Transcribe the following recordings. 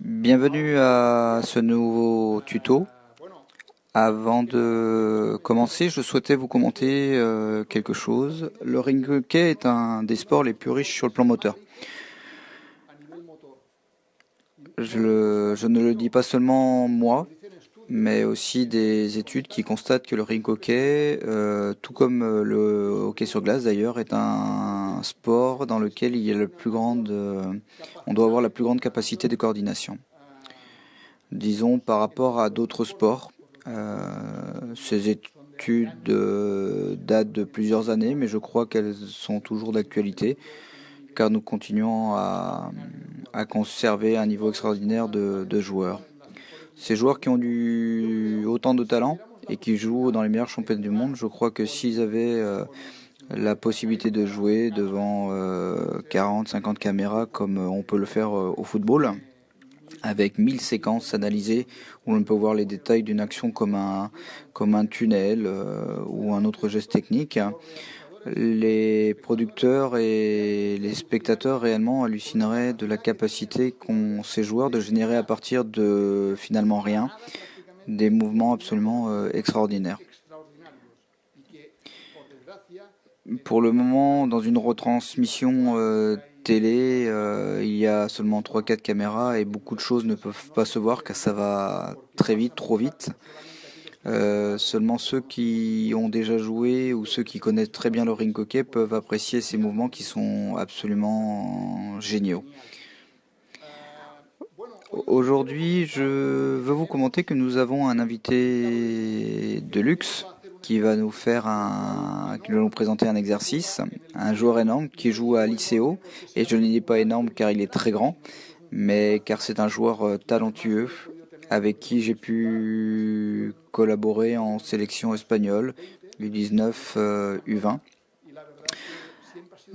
Bienvenue à ce nouveau tuto. Avant de commencer, je souhaitais vous commenter quelque chose. Le ring hockey est un des sports les plus riches sur le plan moteur. Je ne le dis pas seulement moi, mais aussi des études qui constatent que le ring hockey, tout comme le hockey sur glace d'ailleurs, est un sport dans lequel il y a on doit avoir la plus grande capacité de coordination. Disons par rapport à d'autres sports. Ces études datent de plusieurs années, mais je crois qu'elles sont toujours d'actualité, car nous continuons à conserver un niveau extraordinaire de joueurs. Ces joueurs qui ont autant de talent et qui jouent dans les meilleurs championnats du monde, je crois que s'ils avaient la possibilité de jouer devant 40-50 caméras comme on peut le faire au football, avec 1000 séquences analysées où l'on peut voir les détails d'une action comme un tunnel ou un autre geste technique, les producteurs et les spectateurs réellement hallucineraient de la capacité qu'ont ces joueurs de générer à partir de finalement rien des mouvements absolument extraordinaires. Pour le moment, dans une retransmission télé, il y a seulement 3-4 caméras et beaucoup de choses ne peuvent pas se voir car ça va très vite, trop vite. Seulement ceux qui ont déjà joué ou ceux qui connaissent très bien le ring hockey peuvent apprécier ces mouvements qui sont absolument géniaux. Aujourd'hui, je veux vous commenter que nous avons un invité de luxe qui va nous présenter un exercice, un joueur énorme qui joue à l'ICO, et je ne dis pas énorme car il est très grand, mais car c'est un joueur talentueux avec qui j'ai pu collaborer en sélection espagnole, U19, U20.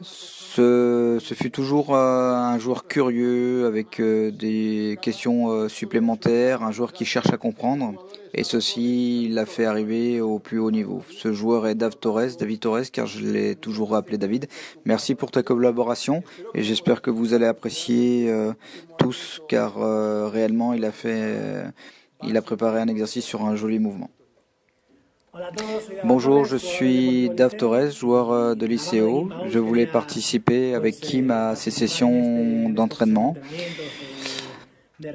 Ce fut toujours un joueur curieux avec des questions supplémentaires, un joueur qui cherche à comprendre, et ceci l'a fait arriver au plus haut niveau. Ce joueur est David Torres, car je l'ai toujours appelé David. Merci pour ta collaboration et j'espère que vous allez apprécier tous, car réellement il a préparé un exercice sur un joli mouvement. Bonjour, je suis David Torres, joueur de l'ICO. Je voulais participer avec Kim à ces sessions d'entraînement. Je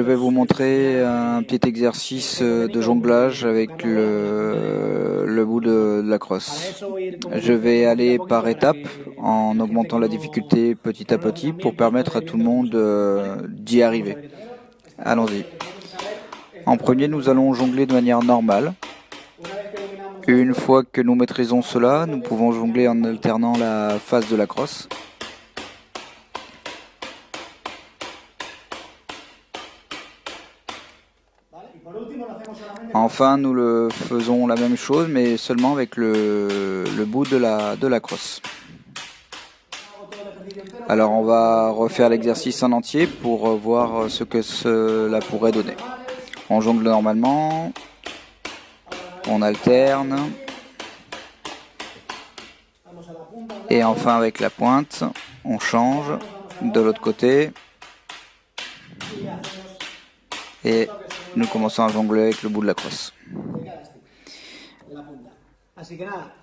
vais vous montrer un petit exercice de jonglage avec le bout de la crosse. Je vais aller par étapes en augmentant la difficulté petit à petit pour permettre à tout le monde d'y arriver. Allons-y. En premier, nous allons jongler de manière normale. Une fois que nous maîtrisons cela, nous pouvons jongler en alternant la phase de la crosse. Enfin, nous le faisons la même chose, mais seulement avec le bout de la crosse. Alors, on va refaire l'exercice en entier pour voir ce que cela pourrait donner. On jongle normalement, on alterne, et enfin avec la pointe, on change de l'autre côté, et nous commençons à jongler avec le bout de la crosse.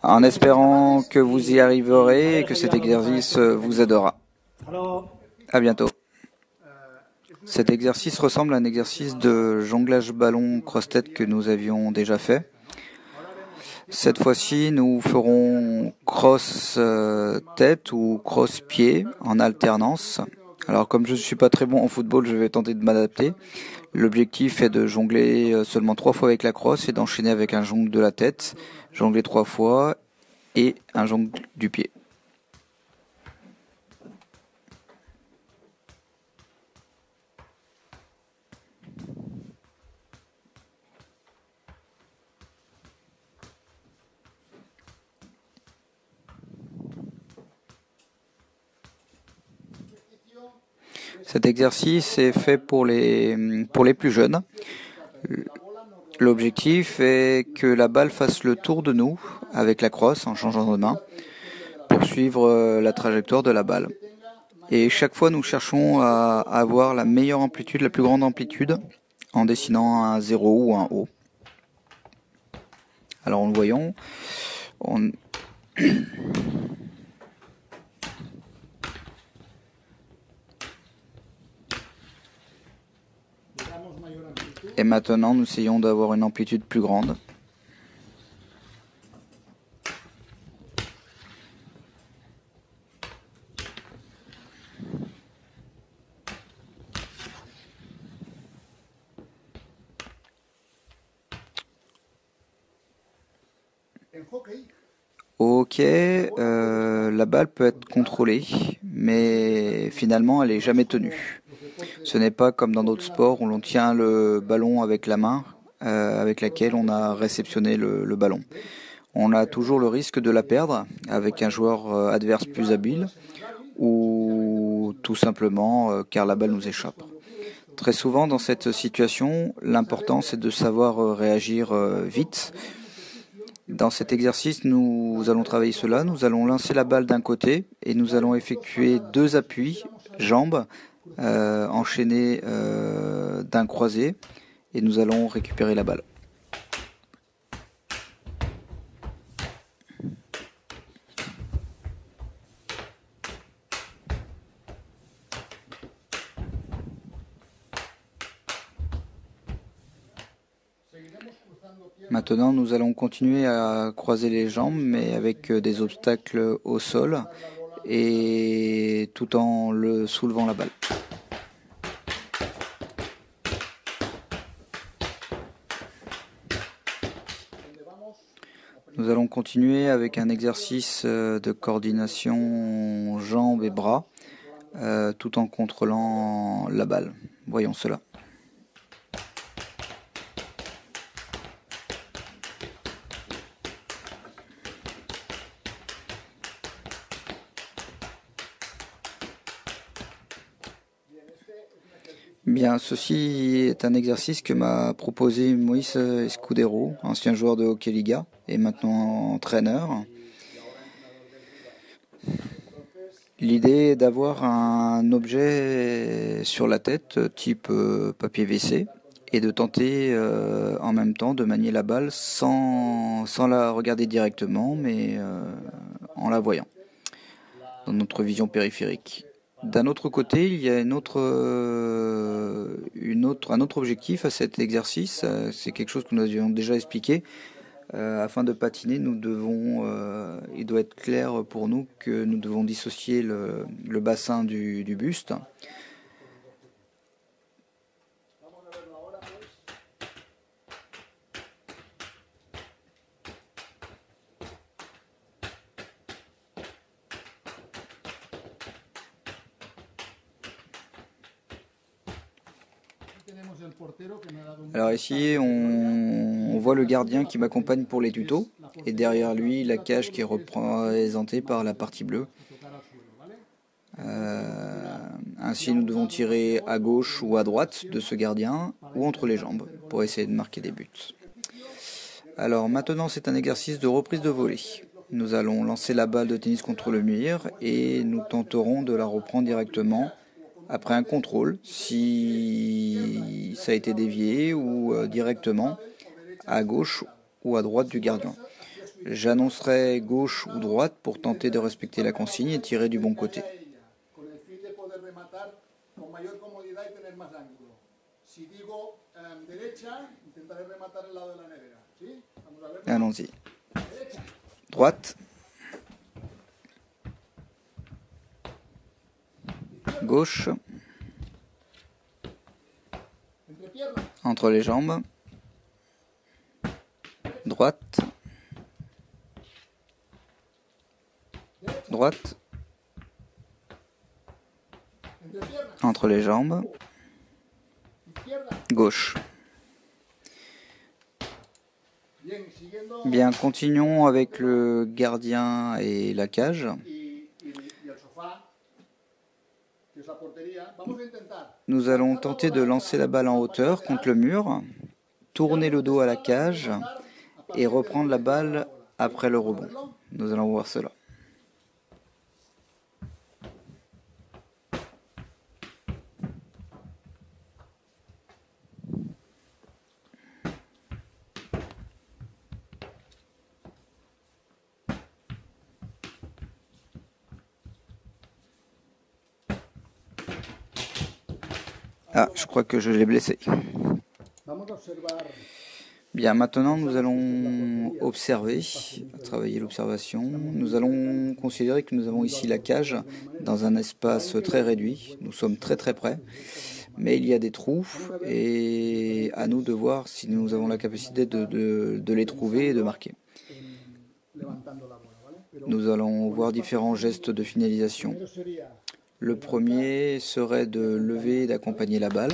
En espérant que vous y arriverez et que cet exercice vous aidera. À bientôt. Cet exercice ressemble à un exercice de jonglage ballon cross-tête que nous avions déjà fait. Cette fois-ci, nous ferons cross-tête ou cross-pied en alternance. Alors, comme je ne suis pas très bon en football, je vais tenter de m'adapter. L'objectif est de jongler seulement 3 fois avec la crosse et d'enchaîner avec un jongle de la tête, jongler 3 fois et un jongle du pied. Cet exercice est fait pour les plus jeunes. L'objectif est que la balle fasse le tour de nous avec la crosse en changeant de main pour suivre la trajectoire de la balle. Et chaque fois, nous cherchons à avoir la meilleure amplitude, la plus grande amplitude, en dessinant un 0 ou un haut. Alors, en le voyant, et maintenant, nous essayons d'avoir une amplitude plus grande. Ok, la balle peut être contrôlée, mais finalement elle n'est jamais tenue. Ce n'est pas comme dans d'autres sports où l'on tient le ballon avec la main avec laquelle on a réceptionné le ballon. On a toujours le risque de la perdre avec un joueur adverse plus habile ou tout simplement car la balle nous échappe. Très souvent dans cette situation, l'important c'est de savoir réagir vite. Dans cet exercice, nous allons travailler cela. Nous allons lancer la balle d'un côté et nous allons effectuer 2 appuis, jambes, enchaînés d'un croisé, et nous allons récupérer la balle. Maintenant, nous allons continuer à croiser les jambes, mais avec des obstacles au sol, et tout en soulevant la balle. Nous allons continuer avec un exercice de coordination jambes et bras, tout en contrôlant la balle. Voyons cela. Bien, ceci est un exercice que m'a proposé Moïse Escudero, ancien joueur de Hockey Liga et maintenant entraîneur. L'idée est d'avoir un objet sur la tête, type papier WC, et de tenter en même temps de manier la balle sans la regarder directement, mais en la voyant dans notre vision périphérique. D'un autre côté, il y a un autre objectif à cet exercice. C'est quelque chose que nous avions déjà expliqué. Afin de patiner, il doit être clair pour nous que nous devons dissocier le bassin du buste. Alors ici, on voit le gardien qui m'accompagne pour les tutos, et derrière lui, la cage qui est représentée par la partie bleue. Ainsi, nous devons tirer à gauche ou à droite de ce gardien, ou entre les jambes, pour essayer de marquer des buts. Alors maintenant, c'est un exercice de reprise de volée. Nous allons lancer la balle de tennis contre le mur, et nous tenterons de la reprendre directement après un contrôle, si ça a été dévié, ou directement à gauche ou à droite du gardien. J'annoncerai gauche ou droite pour tenter de respecter la consigne et tirer du bon côté. Allons-y. Droite. Gauche. Entre les jambes. Droite. Droite. Entre les jambes. Gauche. Bien, continuons avec le gardien et la cage. Nous allons tenter de lancer la balle en hauteur contre le mur, tourner le dos à la cage et reprendre la balle après le rebond. Nous allons voir cela. Ah, je crois que je l'ai blessé. Bien, maintenant nous allons observer, travailler l'observation. Nous allons considérer que nous avons ici la cage dans un espace très réduit. Nous sommes très près, mais il y a des trous et à nous de voir si nous avons la capacité de les trouver et de marquer. Nous allons voir différents gestes de finalisation. Le premier serait de lever et d'accompagner la balle.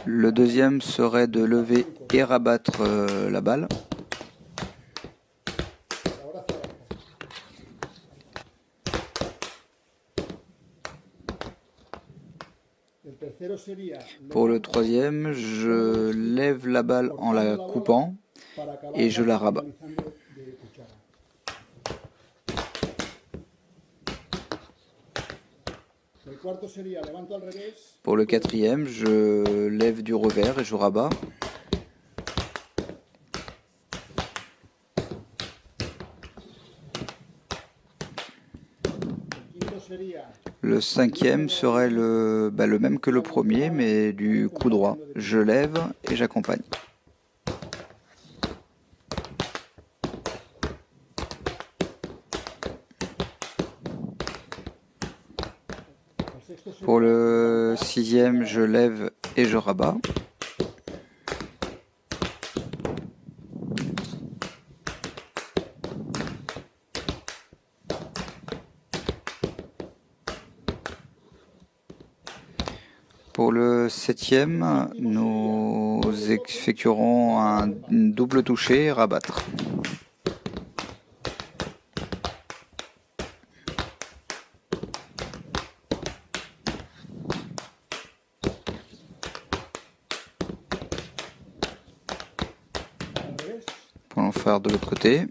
Le deuxième serait de lever et rabattre la balle. Pour le troisième, je lève la balle en la coupant et je la rabats. Pour le quatrième, je lève du revers et je rabats. Le cinquième serait le même que le premier, mais du coup droit. Je lève et j'accompagne. Pour le sixième, je lève et je rabats. Pour le septième, nous effectuerons un double toucher et rabattre. Pour en faire de l'autre côté.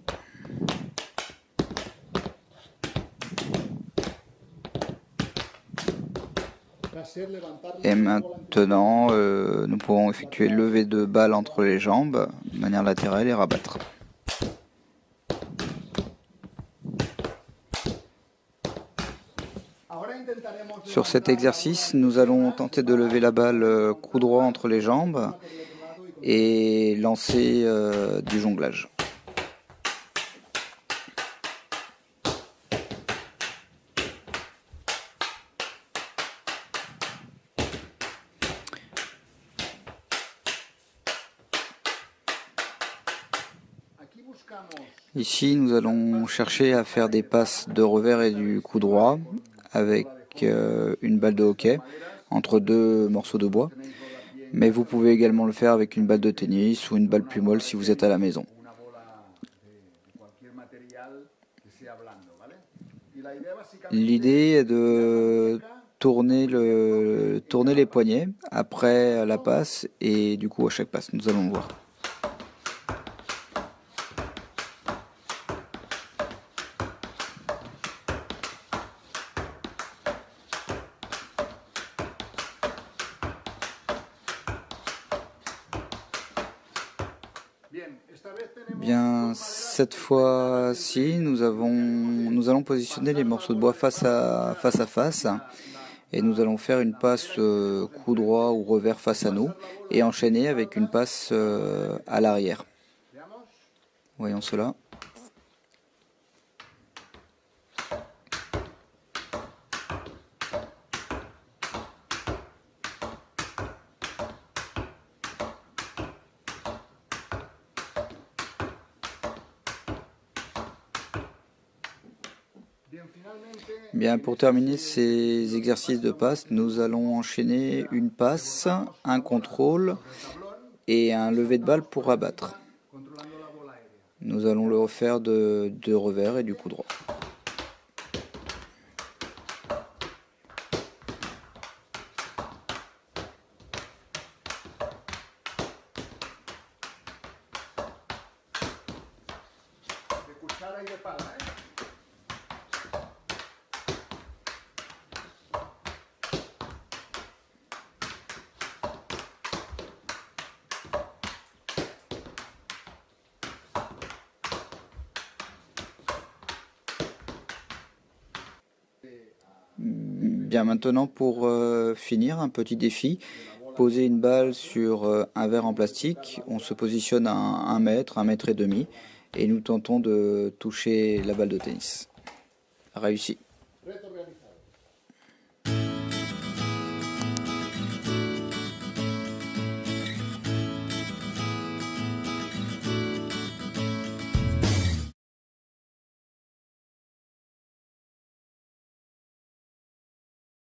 Et maintenant, nous pourrons effectuer lever de balle entre les jambes de manière latérale et rabattre. Sur cet exercice, nous allons tenter de lever la balle coup droit entre les jambes et lancer du jonglage. Ici, nous allons chercher à faire des passes de revers et du coup droit avec une balle de hockey entre deux morceaux de bois. Mais vous pouvez également le faire avec une balle de tennis ou une balle plus molle si vous êtes à la maison. L'idée est de tourner les poignets après la passe et du coup à chaque passe. Nous allons voir. Bien, cette fois-ci, nous allons positionner les morceaux de bois face à face et nous allons faire une passe coup droit ou revers face à nous et enchaîner avec une passe à l'arrière. Voyons cela. Bien, pour terminer ces exercices de passe, nous allons enchaîner une passe, un contrôle et un lever de balle pour rabattre. Nous allons le refaire de revers et du coup droit. Bien, maintenant pour finir, un petit défi. Poser une balle sur un verre en plastique. On se positionne à 1 mètre et demi, et nous tentons de toucher la balle de tennis. Réussi.